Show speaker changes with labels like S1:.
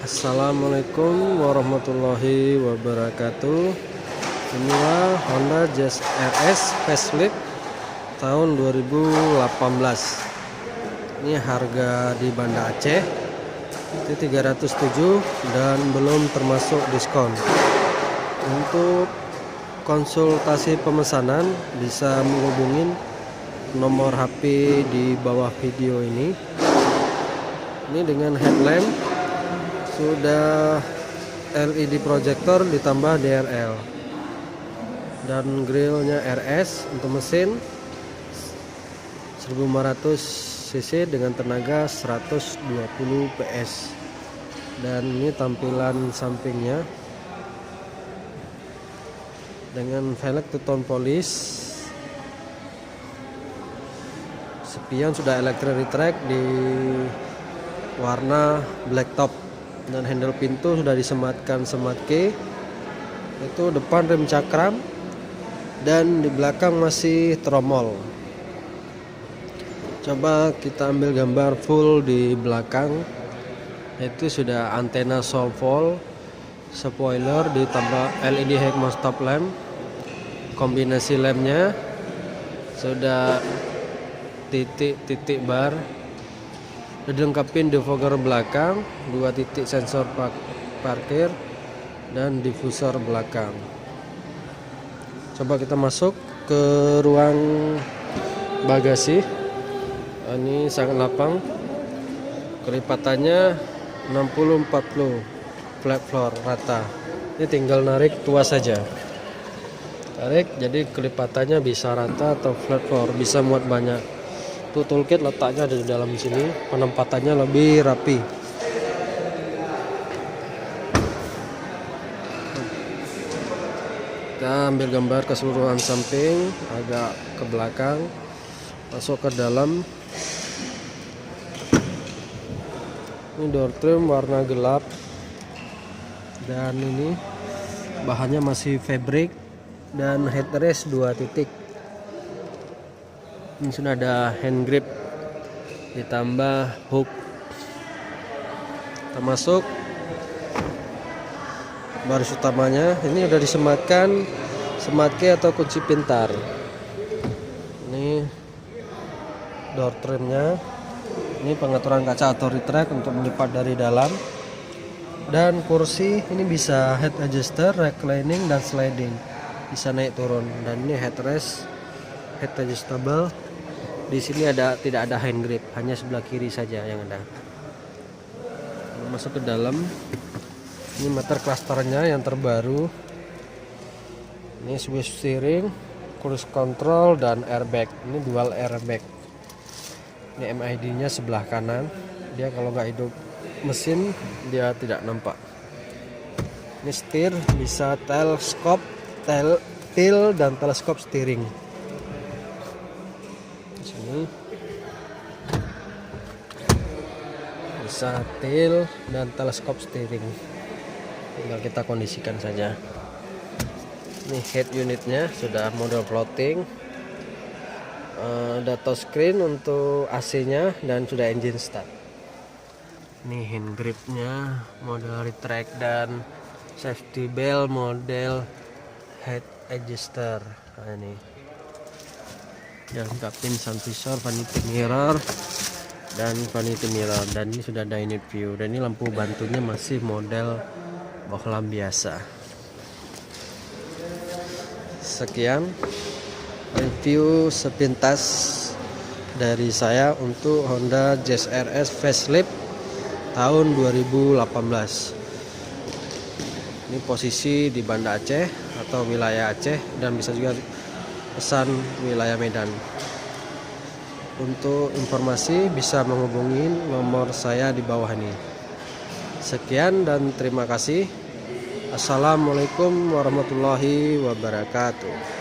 S1: Assalamualaikum warahmatullahi wabarakatuh. Inilah Honda Jazz RS facelift tahun 2018. Ini harga di Banda Aceh itu 307 dan belum termasuk diskon. Untuk konsultasi pemesanan bisa menghubungin nomor HP di bawah video ini. Ini dengan headlamp sudah LED proyektor ditambah DRL dan grillnya RS untuk mesin 1500 cc dengan tenaga 120 PS. Dan ini tampilan sampingnya dengan velg two-tone polish. Spion sudah electric retract di warna black top dan handle pintu sudah disematkan semat key. Itu depan rem cakram dan di belakang masih tromol. Coba kita ambil gambar full di belakang. Itu sudah antena softwall, spoiler ditambah LED headlamp stop lamp. Kombinasi lampnya sudah titik bar. Dilengkapi defogger belakang, 2 titik sensor parkir dan diffuser belakang. Coba kita masuk ke ruang bagasi. Ini sangat lapang. Kelipatannya 60-40 flat floor rata. Ini tinggal narik tuas saja. Tarik jadi kelipatannya bisa rata atau flat floor, bisa muat banyak. Tuh toolkit letaknya ada di dalam sini, penempatannya lebih rapi. Kita ambil gambar keseluruhan samping, agak ke belakang, masuk ke dalam. Ini door trim warna gelap dan ini bahannya masih fabric dan headrest 2 titik. Ini sudah ada hand grip ditambah hook. Kita masuk baris utamanya. Ini sudah disematkan semat key atau kunci pintar. Ini door trimnya. Ini pengaturan kaca atau retract untuk melipat dari dalam. Dan kursi ini bisa head adjuster, reclining dan sliding, bisa naik turun. Dan ini headrest head adjustable. Di sini tidak ada hand grip, hanya sebelah kiri saja yang ada. Masuk ke dalam. Ini meter clusternya yang terbaru. Ini switch steering, cruise control dan airbag. Ini dual airbag. Ini MID-nya sebelah kanan. Dia kalau nggak hidup mesin dia tidak nampak. Ini setir bisa teleskop, tilt dan teleskop steering. Sini bisa tilt dan teleskop steering, tinggal kita kondisikan saja. Ini head unitnya sudah model floating, ada touchscreen untuk AC-nya dan sudah engine start. Ini hand gripnya model retract dan safety belt model head adjuster. Nah, ini dilengkapi sun visor, vanity mirror dan vanity mirror, dan ini sudah dynamic view. Dan ini lampu bantunya masih model bohlam biasa. Sekian review sepintas dari saya untuk Honda Jazz RS facelift tahun 2018. Ini posisi di Banda Aceh atau wilayah Aceh, dan bisa juga pesan wilayah Medan. Untuk informasi bisa menghubungi nomor saya di bawah ini. Sekian dan terima kasih. Assalamualaikum warahmatullahi wabarakatuh.